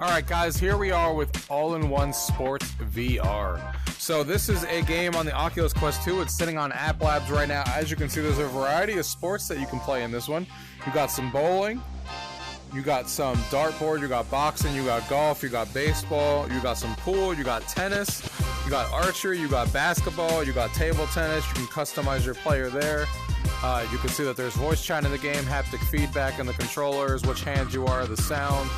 Alright guys, here we are with All-in-One Sports VR. So this is a game on the Oculus Quest 2. It's sitting on Applabs right now. As you can see, there's a variety of sports that you can play in this one. You got some bowling, you got some dartboard, you got boxing, you got golf, you got baseball, you got some pool, you got tennis, you got archery, you got basketball, you got table tennis. You can customize your player there. You can see that there's voice chat in the game, haptic feedback in the controllers, which hand you are, the sound,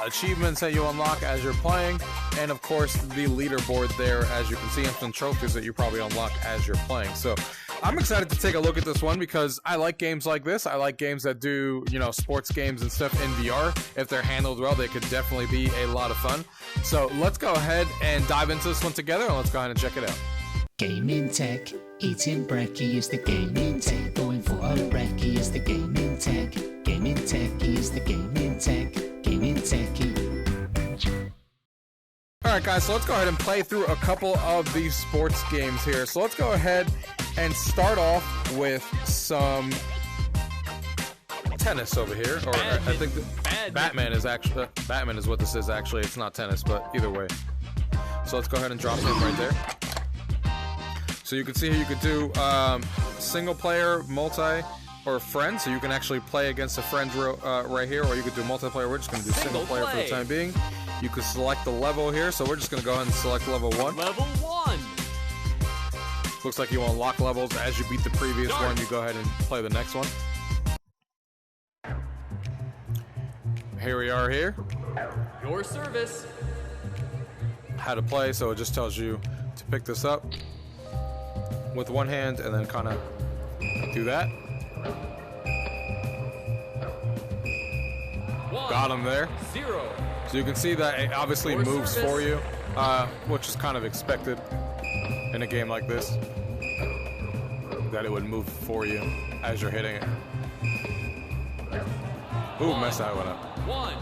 achievements that you unlock as you're playing, and of course the leaderboard there, as you can see, and some trophies that you probably unlock as you're playing. So I'm excited to take a look at this one because I like games like this. I like games that do, you know, sports games and stuff in VR. If they're handled well, they could definitely be a lot of fun. So let's go ahead and dive into this one together, and let's go ahead and check it out. Gaming tech, eating brekkie is the gaming tech. Going for a brekkie is the gaming tech. Gaming techie is the gaming tech. Gaming techie. Alright guys, so let's go ahead and play through a couple of these sports games here. So let's go ahead and start off with some tennis over here. Or I think Batman is actually, Batman is what this is actually. It's not tennis, but either way. So let's go ahead and drop him right there. So you can see here you could do single player, multi, or friend. So you can actually play against a friend right here, or you could do multiplayer. We're just going to do single player for the time being. You could select the level here, so we're just going to go ahead and select level 1. Level 1! Looks like you unlock levels as you beat the previous one. You go ahead and play the next one. Here we are here. Your service. How to play, so it just tells you to pick this up with one hand and then kind of do that. Got him there. 0. So you can see that it obviously moves for you, which is kind of expected in a game like this, that it would move for you as you're hitting it. Ooh, messed that one up. 1.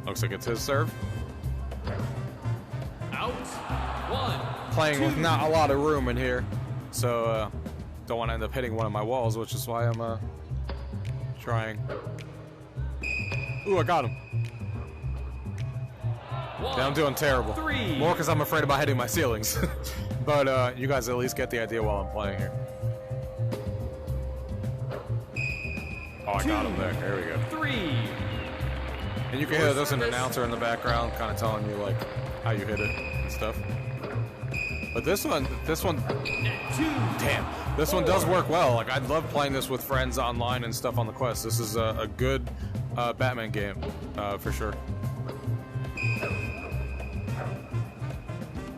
Looks like it's his serve. Out. 1. Playing 2. with not a lot of room in here, so don't want to end up hitting one of my walls, which is why I'm trying. Ooh, I got him. 1. Yeah, I'm doing terrible. 3. More because I'm afraid about hitting my ceilings. But you guys at least get the idea while I'm playing here. Oh, I got him there. There we go. 3. And you can hear there's an announcer in the background kind of telling you like how you hit it and stuff. But this one, damn, this one does work well. Like, I love playing this with friends online and stuff on the Quest. This is a good Batman game, for sure.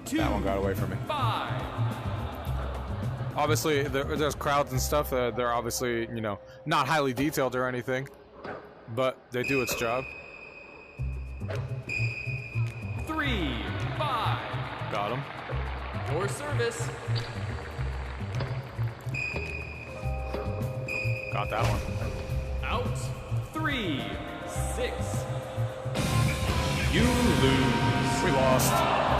2. That one got away from me. 5. Obviously, there's crowds and stuff. They're obviously, you know, not highly detailed or anything, but they do its job. 3. 5. Got him. Your service. Got that one. Out. 3. 6. You lose. We lost.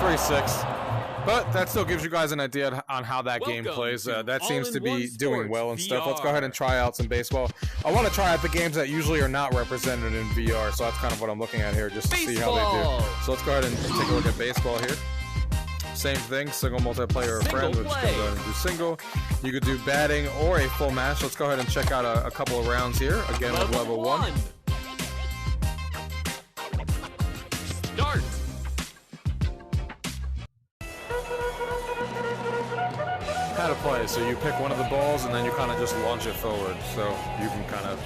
3-6. But that still gives you guys an idea on how that game plays. That seems to be doing well and stuff. Let's go ahead and try out some baseball. I want to try out the games that usually are not represented in VR, so that's kind of what I'm looking at here, just to see how they do. So let's go ahead and take a look at baseball here. Same thing, single, multiplayer, or friend. We're just going to go ahead and do single. You could do batting or a full match. Let's go ahead and check out a couple of rounds here. Again, with level 1. Start. How to play. So you pick one of the balls and then you kind of just launch it forward. So you can kind of,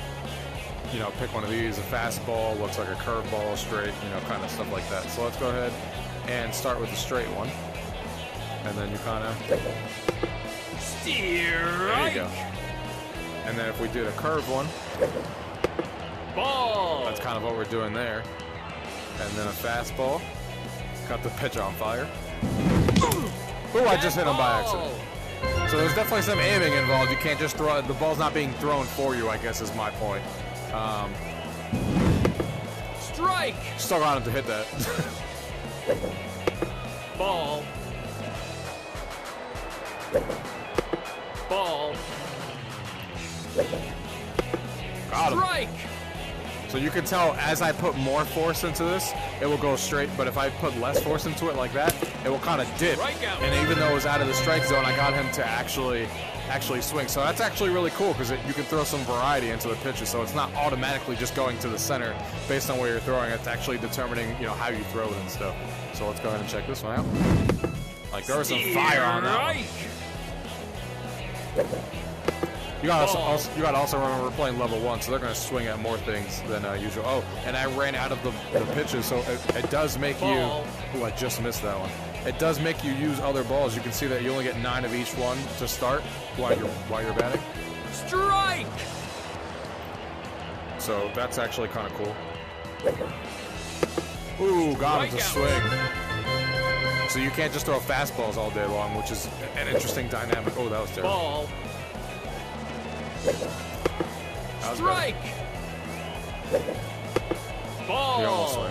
you know, pick one of these. A fastball, looks like a curveball, straight, you know, kind of stuff like that. So let's go ahead and start with the straight one. And then you kind of Steer. There you go. And then if we did a curve one, Ball. that's kind of what we're doing there. And then a fastball. Got the pitch on fire. Ooh, I just hit him by accident. So there's definitely some aiming involved. You can't just throw it. The ball's not being thrown for you, I guess is my point. Strike. Still got him to hit that. Ball. Ball. Got him. Strike. So you can tell as I put more force into this, it will go straight. But if I put less force into it like that, it will kind of dip. Strikeout. And even though it was out of the strike zone, I got him to actually swing. So that's actually really cool because you can throw some variety into the pitches. So it's not automatically just going to the center based on where you're throwing. It's actually determining, you know, how you throw it and stuff. So let's go ahead and check this one out. Like there was some fire on that one. You gotta also remember we're playing level 1, so they're gonna swing at more things than usual. Oh, and I ran out of the pitches, so it does make Ball. you. Oh, I just missed that one. It does make you use other balls. You can see that you only get 9 of each one to start while you're batting. Strike. So that's actually kind of cool. Ooh, got him to swing. So you can't just throw fastballs all day long, which is an interesting dynamic. Oh, that was terrible. Ball. That was Strike. He almost Ball.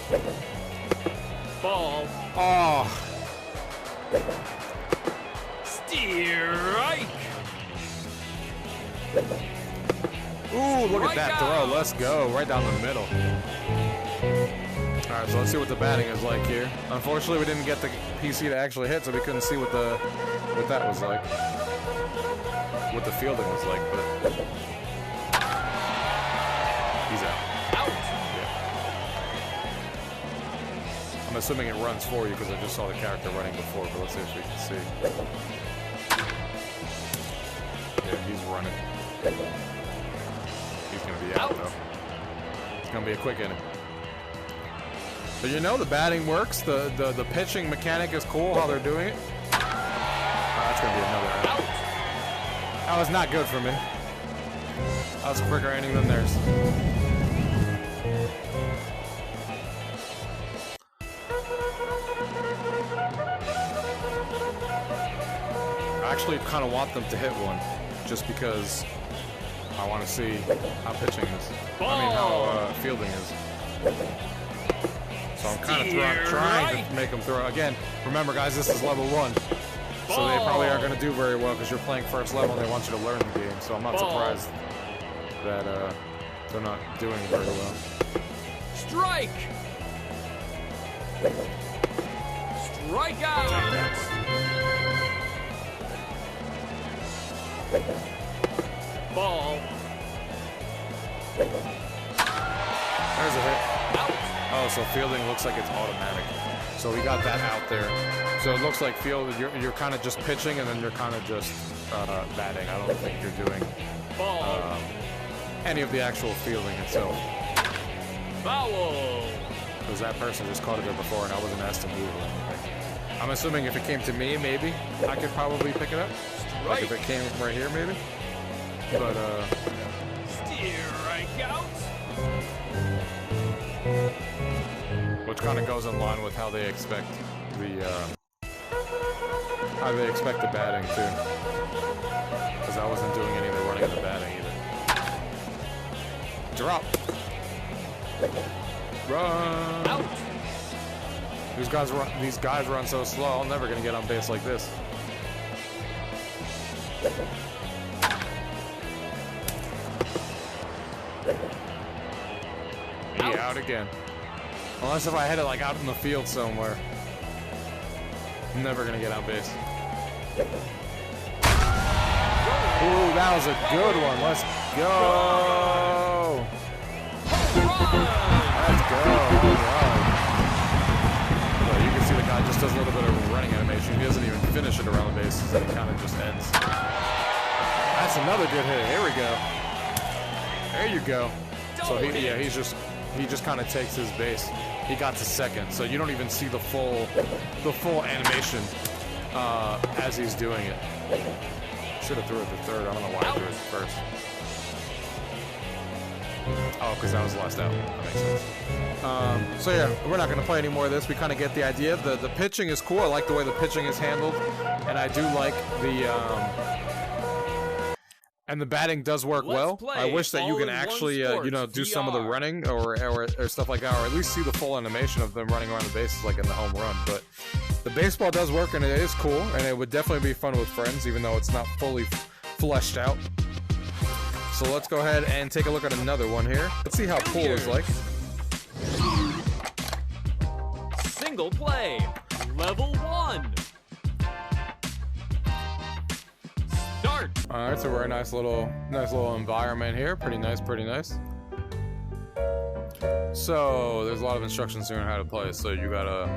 swung. Ball. Oh, Strike. ooh, look at that Strikeout. throw. Let's go. Right down the middle. All right, so let's see what the batting is like here. Unfortunately, we didn't get the PC to actually hit, so we couldn't see what that was like. What the fielding was like, but he's out. Out. Yeah. I'm assuming it runs for you because I just saw the character running before, but let's see if we can see. Yeah, he's running. He's gonna be out though. It's gonna be a quick inning. But you know, the batting works. The pitching mechanic is cool how they're doing it. Oh, that's gonna be another out. Out. That was not good for me. That was a quicker inning than theirs. I actually kind of want them to hit one, just because I want to see how pitching is. I mean, how fielding is. So I'm kind of trying to make them throw. Again, remember guys, this is level 1. So they probably aren't going to do very well because you're playing first level and they want you to learn the game. So I'm not surprised that they're not doing very well. Strike. Strikeout. Ball. There's a hit. Out. Oh, so fielding looks like it's automatic. So we got that out there. So it looks like you're kind of just pitching and then you're kind of just batting. I don't think you're doing Ball. any of the actual fielding itself. Foul. Because that person just caught it there before and I wasn't asked to move or anything. I'm assuming if it came to me, maybe I could probably pick it up. Like if it came right here, maybe. But Strikeout. which kind of goes in line with how they expect the batting too. Because I wasn't doing any of the running of the batting either. Drop. Run. Out. These guys run so slow. I'm never gonna get on base like this. Out again. Unless if I hit it like out in the field somewhere. I'm never gonna get on base. Ooh, that was a good one. Let's go. Let's go. All right. So you can see the guy just does a little bit of running animation. He doesn't even finish it around the bases. It kind of just ends. That's another good hit. Here we go. There you go. So he just kind of takes his base. He got to second, so you don't even see the full animation as he's doing it. Should have threw it to third. I don't know why I threw it first. Oh, because that was the last out. That makes sense. So yeah, we're not going to play any more of this. We kind of get the idea. The pitching is cool. I like the way the pitching is handled, and I do like the. And the batting does work well. I wish that you can actually, do some of the running or stuff like that, or at least see the full animation of them running around the bases like in the home run. But the baseball does work, and it is cool, and it would definitely be fun with friends, even though it's not fully fleshed out. So let's go ahead and take a look at another one here. Let's see how pool is like. Single play. Level 1. Start. All right, so we're a nice little environment here. Pretty nice, pretty nice. So there's a lot of instructions here on how to play. So you gotta.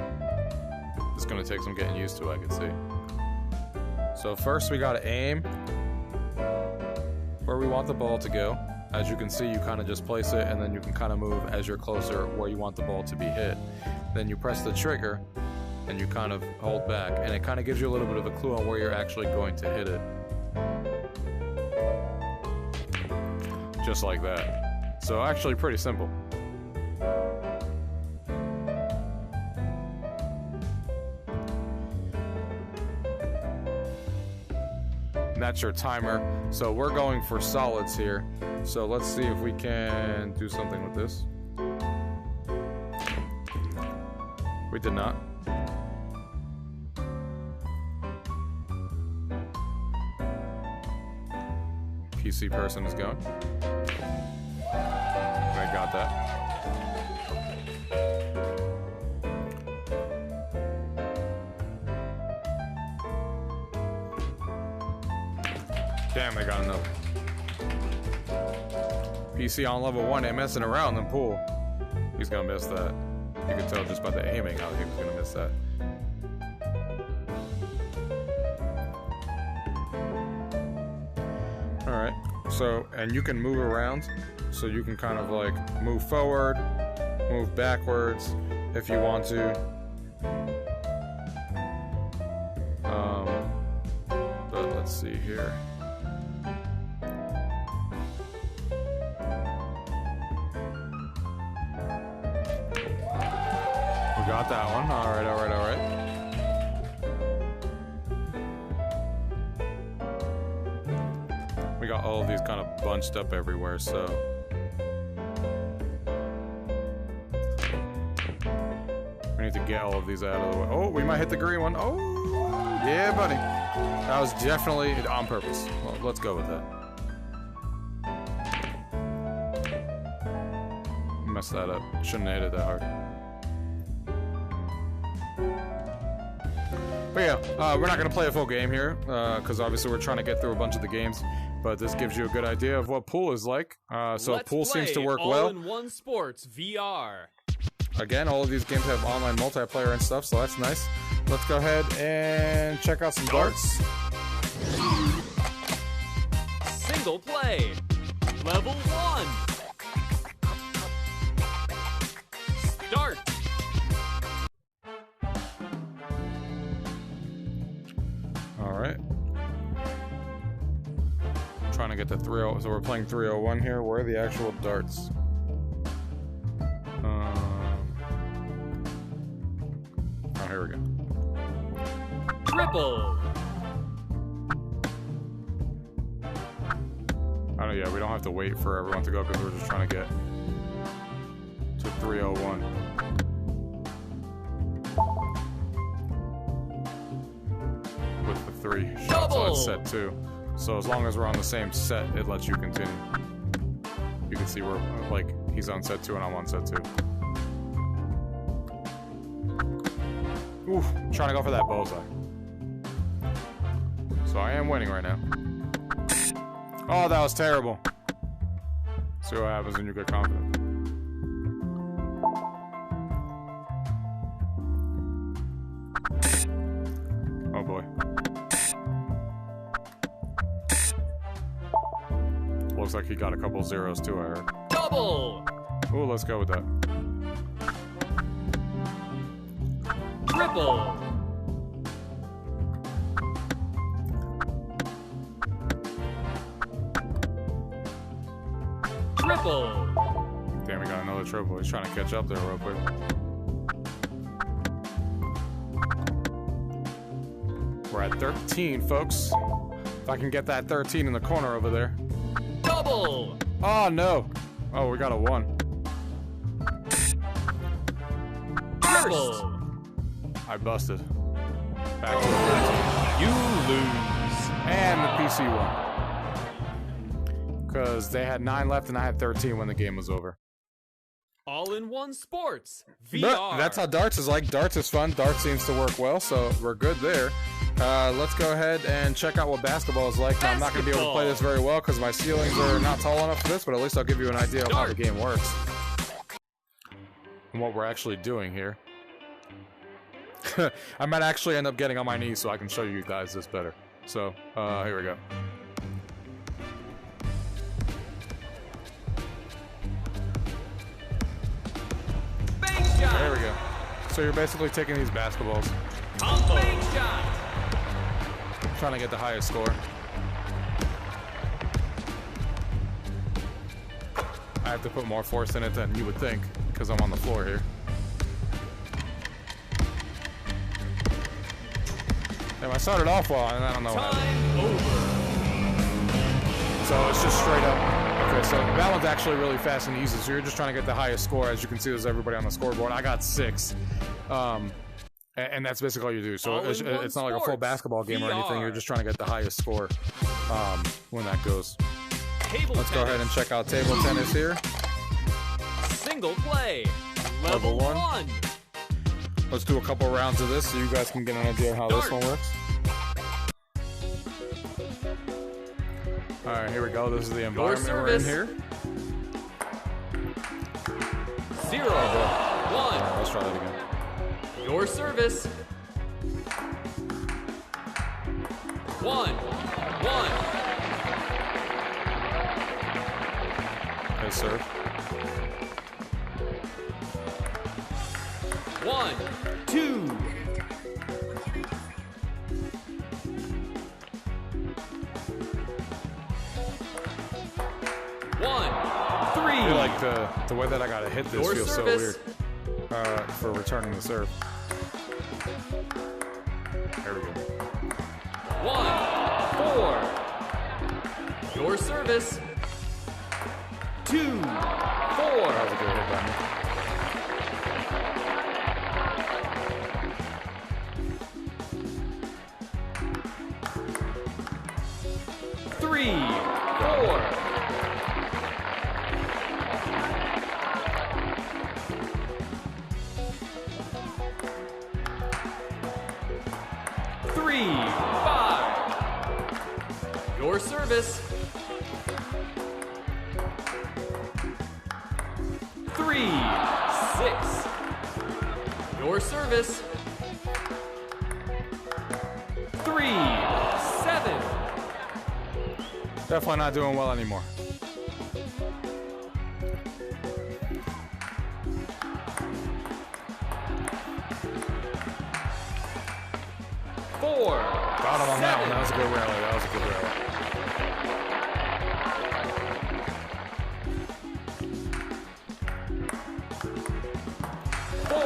It's gonna take some getting used to, I can see. So first we gotta aim where we want the ball to go. As you can see, you kind of just place it, and then you can kind of move as you're closer where you want the ball to be hit. Then you press the trigger, and you kind of hold back, and it kind of gives you a little bit of a clue on where you're actually going to hit it. Just like that. So actually pretty simple. And that's your timer. So we're going for solids here. So let's see if we can do something with this. We did not. PC person is going. I got that. Damn, they got another. PC on level 1 ain't messing around in pool. He's gonna miss that. You can tell just by the aiming how he was gonna miss that. Alright, so, and you can move around, so you can kind of like move forward, move backwards if you want to. But let's see here. We got that one. Alright, alright, alright. We got all of these kind of bunched up everywhere, so. We need to get all of these out of the way. Oh, we might hit the green one. Oh, yeah, buddy. That was definitely on purpose. Well, let's go with that. Messed that up. Shouldn't have hit it that hard. But yeah, we're not going to play a full game here, because obviously we're trying to get through a bunch of the games, but this gives you a good idea of what pool is like. So Let's pool seems to play work well. All-in-One Sports VR. Again, all of these games have online multiplayer and stuff, so that's nice. Let's go ahead and check out some darts. Single play. Level 1. Start. Alright. Trying to get to 3-0, so we're playing 301 here. Where are the actual darts? Oh, here we go. Triple. Oh, yeah, we don't have to wait for everyone to go because we're just trying to get to 301. With the 3 shots, so that's set 2. So as long as we're on the same set, it lets you continue. You can see we're, like, he's on set 2 and I'm on set 2. Oof, trying to go for that bullseye. So I am winning right now. Oh, that was terrible. See what happens when you get confident. Oh boy. Looks like he got a couple zeros too, I heard. Double. Ooh, let's go with that. Triple. Triple. Damn, we got another triple. He's trying to catch up there real quick. We're at 13, folks. If I can get that 13 in the corner over there. Double. Oh, no. Oh, we got a 1. Triple. I busted. Back to the You lose. and the PC won. because they had 9 left and I had 13 when the game was over. All-in-one sports. VR. But that's how darts is like. Darts is fun. Darts seems to work well, so we're good there. Let's go ahead and check out what basketball is like. Now, I'm not going to be able to play this very well because my ceilings are not tall enough for this, but at least I'll give you an idea of how the game works and what we're actually doing here. I might actually end up getting on my knees so I can show you guys this better. So, here we go. There we go. So you're basically taking these basketballs. Trying to get the highest score. I have to put more force in it than you would think because I'm on the floor here. Damn, I started off well and I don't know what happened. So it's just straight up. Okay, so that one's actually really fast and easy. So you're just trying to get the highest score. As you can see, there's everybody on the scoreboard. I got 6. And that's basically all you do. So it's not like a full basketball game or anything. You're just trying to get the highest score when that goes. Let's go ahead and check out table tennis here. Single play. Level 1. Let's do a couple rounds of this so you guys can get an idea of how this one works. Alright, here we go. This is the environment we're in here. 0, 1. Alright, let's try that again. Your service. 1, 1. Okay, serve. 1, 2. 1, 3. I feel like the way that I gotta hit this Your feels service. so weird for returning the serve. There we go. 1, 4. Your service. 2, 4. That was a good hit by me. 3, 4. Three, 5. Your service. 3, 6. Your service. 3, 7. Definitely not doing well anymore. 4. Got him on that one. That was a good rally. That was a good rally. 4,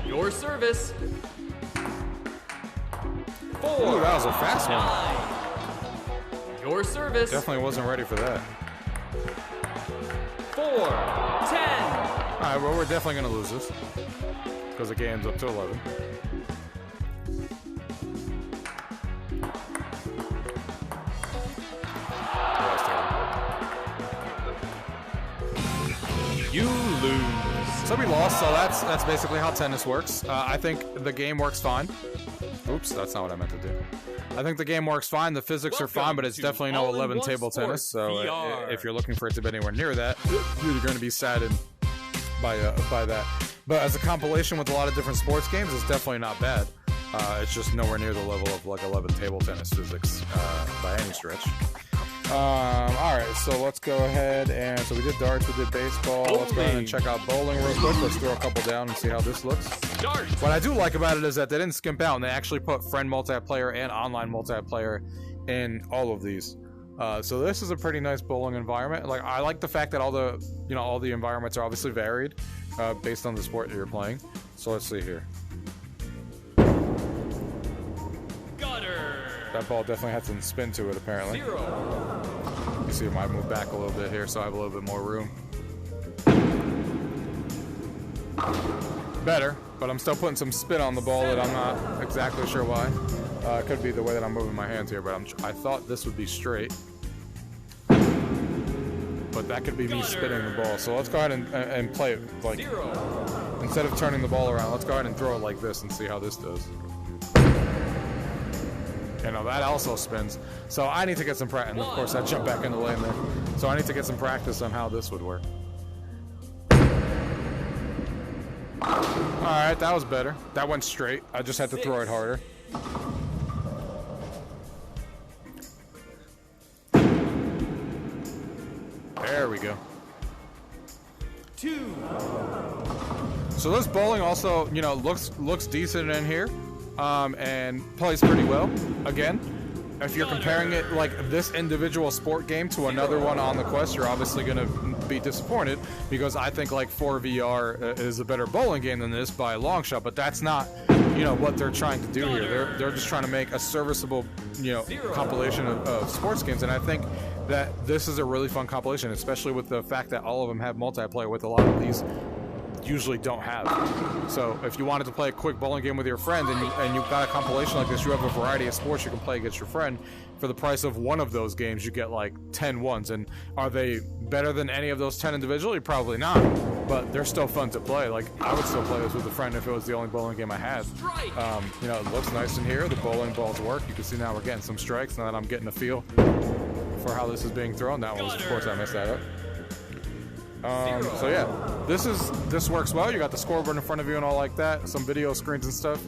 8. Your service. 4. Ooh, that was a fast one. 9. Your service. Definitely wasn't ready for that. 4, 10. Alright, well, we're definitely going to lose this. Because the game's up to 11. You lose. So we lost, so that's basically how tennis works. I think the game works fine. Oops, that's not what I meant to do. I think the game works fine. The physics are fine, but it's definitely no 11 table tennis. So if you're looking for it to be anywhere near that, you're going to be saddened by that. But as a compilation with a lot of different sports games, it's definitely not bad. It's just nowhere near the level of like 11 table tennis physics by any stretch. Alright, so let's go ahead and so we did darts, we did baseball. Let's go ahead and check out bowling real quick. Let's throw a couple down and see how this looks. Darts. What I do like about it is that they didn't skimp out and they actually put friend multiplayer and online multiplayer in all of these. So this is a pretty nice bowling environment. Like I like the fact that all the environments are obviously varied based on the sport that you're playing. So let's see here. That ball definitely had some spin to it, apparently. 0. You see, it might move back a little bit here, so I have a little bit more room. Better, but I'm still putting some spin on the ball that I'm not exactly sure why. It could be the way that I'm moving my hands here, but I thought this would be straight. But that could be me spinning the ball. So let's go ahead and play it like, instead of turning the ball around, let's go ahead and throw it like this and see how this does. You know, that also spins. So I need to get some practice. And of course, I jump back in the lane there. So I need to get some practice on how this would work. Alright, that was better. That went straight. I just had to throw it harder. There we go. 2. So this bowling also, you know, looks decent in here, and plays pretty well. Again, if you're comparing it like this individual sport game to another one on the Quest, you're obviously going to be disappointed, because I think like 4VR is a better bowling game than this by a long shot. But that's not, you know, what they're trying to do here. They're just trying to make a serviceable, you know, compilation of sports games, and I think that this is a really fun compilation, especially with the fact that all of them have multiplayer, with a lot of these usually don't have. So if you wanted to play a quick bowling game with your friend and you've got a compilation like this, you have a variety of sports you can play against your friend. For the price of one of those games, you get like 10 ones. And are they better than any of those 10 individually? Probably not, but they're still fun to play. Like, I would still play this with a friend if it was the only bowling game I had. You know, it looks nice in here. The bowling balls work. You can see now we're getting some strikes now that I'm getting a feel for how this is being thrown. That one was, of course, I messed that up. So yeah, this works well. You got the scoreboard in front of you and all like that, some video screens and stuff,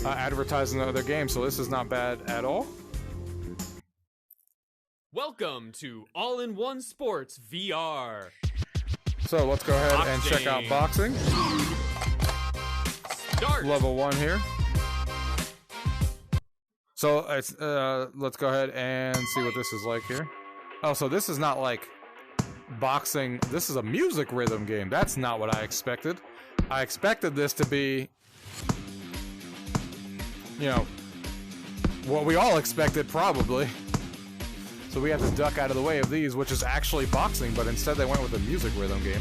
advertising the other games. So this is not bad at all. Welcome to All-in-One Sports VR. So let's go ahead and check out boxing. Start. Level 1 here. So it's let's go ahead and see what this is like here. Oh, so this is not like boxing. This is a music rhythm game. That's not what I expected. I expected this to be, you know, what we all expected probably. So we have to duck out of the way of these, which is actually boxing, but instead they went with a music rhythm game.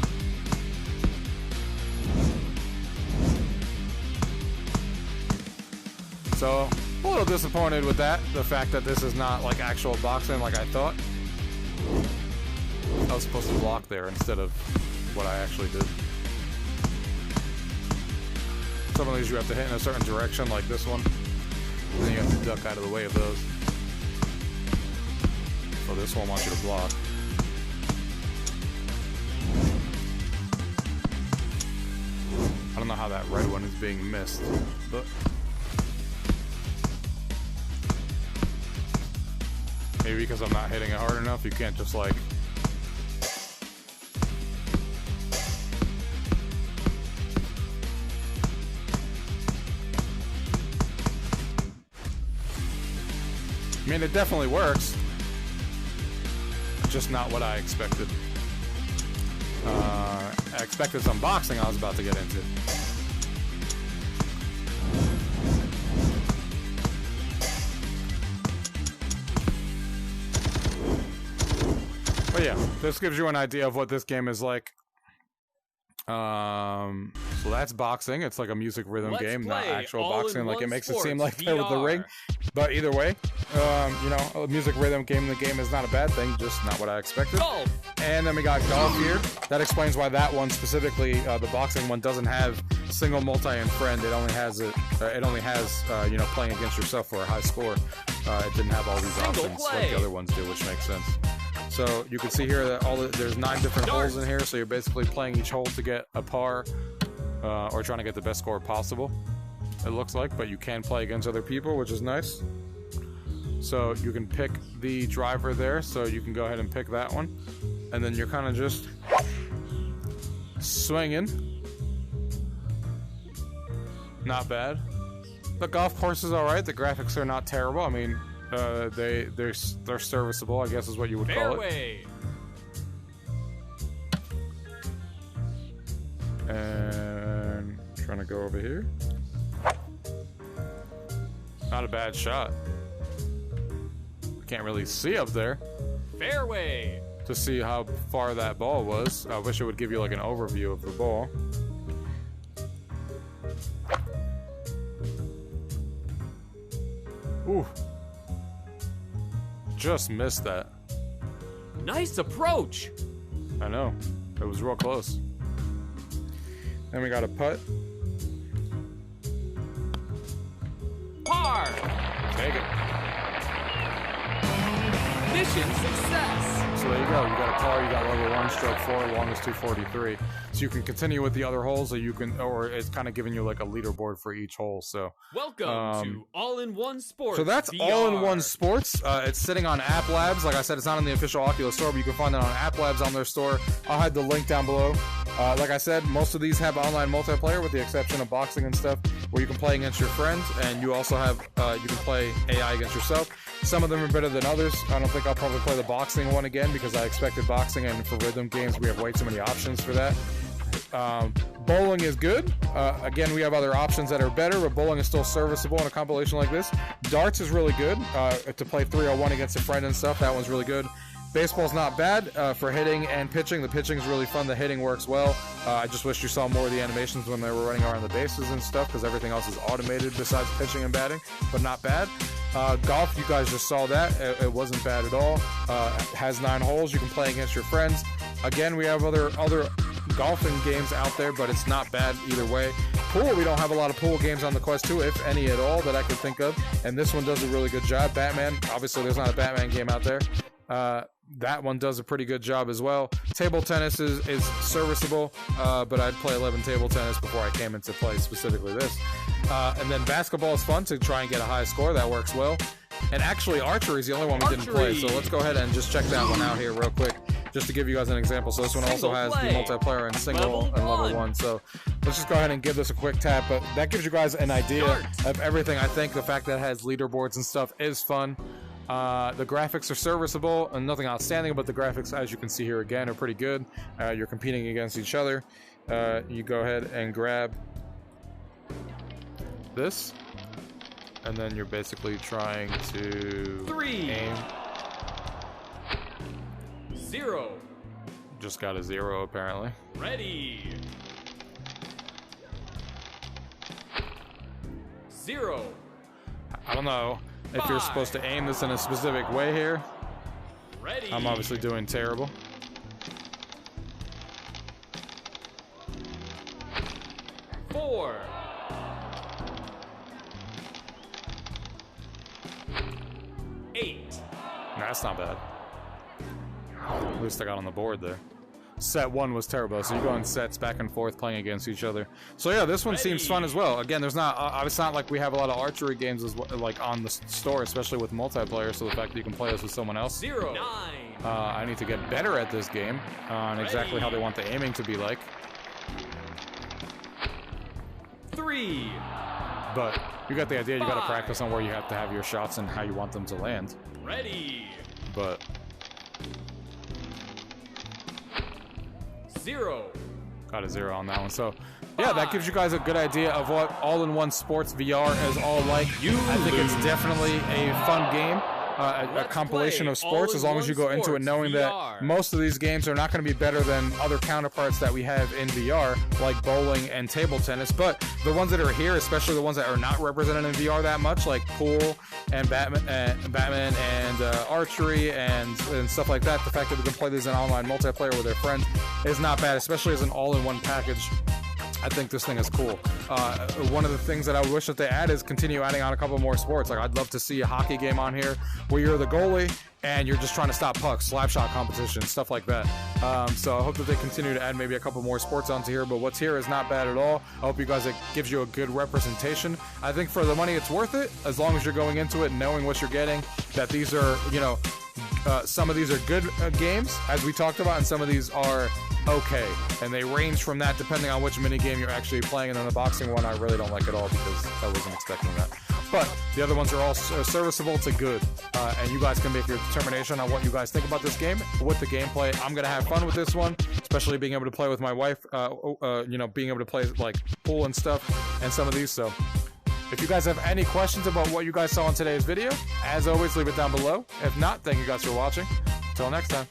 So a little disappointed with that, the fact that this is not like actual boxing like I thought. I was supposed to block there instead of what I actually did. Some of these you have to hit in a certain direction, like this one. And then you have to duck out of the way of those. So this one wants you to block. I don't know how that red one is being missed, but maybe because I'm not hitting it hard enough, you can't just like I mean, it definitely works. Just not what I expected. I expected some boxing I was about to get into. But yeah, this gives you an idea of what this game is like. So that's boxing. It's like a music rhythm game, not actual boxing. Like, it makes it seem like they're with the ring. But either way, you know, a music rhythm game in the game is not a bad thing, just not what I expected. Golf. And then we got golf here. That explains why that one specifically, the boxing one, doesn't have single, multi, and friend. It only has you know, playing against yourself for a high score. It didn't have all these options like the other ones do, which makes sense. So you can see here that there's 9 different holes in here, so you're basically playing each hole to get a par, or trying to get the best score possible, it looks like, but you can play against other people, which is nice. So you can pick the driver there, so you can go ahead and pick that one, and then you're kind of just swinging. Not bad. The golf course is alright, the graphics are not terrible. I mean, they're serviceable, I guess is what you would call it. And trying to go over here. Not a bad shot. Can't really see up there. Fairway. To see how far that ball was. I wish it would give you like an overview of the ball. Ooh. Just missed that. Nice approach. I know. It was real close. Then we got a putt. Par. Take it. Mission success. So there you go. You got a par. You got level 1, stroke 4, longest 243. So you can continue with the other holes, or it's kind of giving you like a leaderboard for each hole. So welcome to All-in-One Sports. So that's VR. All-in-One Sports. It's sitting on Applabs. Like I said, it's not on the official Oculus store, but you can find it on Applabs on their store. I'll have the link down below. Like I said, most of these have online multiplayer, with the exception of boxing and stuff, where you can play against your friends, and you also have you can play AI against yourself. Some of them are better than others. I don't think I'll probably play the boxing one again because I expected boxing, and for rhythm games we have way too many options for that. Bowling is good. Again, we have other options that are better, but bowling is still serviceable in a compilation like this. Darts is really good to play 301 against a friend and stuff. That one's really good. Baseball's not bad for hitting and pitching. The pitching is really fun. The hitting works well. I just wish you saw more of the animations when they were running around the bases and stuff, because everything else is automated besides pitching and batting, but not bad. Golf, you guys just saw that. It wasn't bad at all. It has 9 holes. You can play against your friends. Again, we have other golfing games out there, but it's not bad either way. Pool, we don't have a lot of pool games on the Quest 2, if any at all, that I can think of, and this one does a really good job. Batman, obviously there's not a Batman game out there. That one does a pretty good job as well. Table tennis is serviceable, but I'd play 11 table tennis before I came into play specifically this. And then basketball is fun to try and get a high score. That works well. And actually, archery is the only one we didn't play, so let's go ahead and just check that one out here real quick, just to give you guys an example. So this one also has the multiplayer and single and level 1. So let's just go ahead and give this a quick tap. But that gives you guys an idea of everything. I think the fact that it has leaderboards and stuff is fun. The graphics are serviceable and nothing outstanding, but the graphics, as you can see here again, are pretty good. You're competing against each other. You go ahead and grab this, and then you're basically trying to aim. 0. Just got a 0 apparently. Ready. 0. I don't know if you're supposed to aim this in a specific way here. Ready. I'm obviously doing terrible. 4. 8. That's not bad. At least I got on the board there. Set 1 was terrible, so you go in sets back and forth playing against each other. So yeah, this one seems fun as well. Again, there's not it's not like we have a lot of archery games as well, like on the store, especially with multiplayer. So the fact that you can play this with someone else. 0. 9. I need to get better at this game on exactly how they want the aiming to be like. 3. But you got the idea. You got to practice on where you have to have your shots and how you want them to land. Ready. But 0. got a 0 on that one. So yeah, that gives you guys a good idea of what All-in-One Sports VR is all like. I think it's definitely a fun game. A compilation of sports, as long as you go into it knowing that most of these games are not going to be better than other counterparts that we have in VR, like bowling and table tennis. But the ones that are here, especially the ones that are not represented in VR that much, like pool and Batman and archery and stuff like that, the fact that we can play these in online multiplayer with their friends is not bad, especially as an all-in-one package. I think this thing is cool. One of the things that I wish that they add is continue adding on a couple more sports. Like, I'd love to see a hockey game on here where you're the goalie and you're just trying to stop pucks, slap shot competition, stuff like that. So I hope that they continue to add maybe a couple more sports onto here, but what's here is not bad at all. I hope you guys, it gives you a good representation. I think for the money, it's worth it, as long as you're going into it knowing what you're getting, that these are, you know, some of these are good games, as we talked about, and some of these are okay, and they range from that depending on which mini game you're actually playing. And then the boxing one I really don't like at all, because I wasn't expecting that. But the other ones are all serviceable to good, and you guys can make your determination on what you guys think about this game with the gameplay. I'm gonna have fun with this one, especially being able to play with my wife, you know, being able to play like pool and stuff and some of these. So if you guys have any questions about what you guys saw in today's video, as always, leave it down below. If not, thank you guys for watching. Until next time.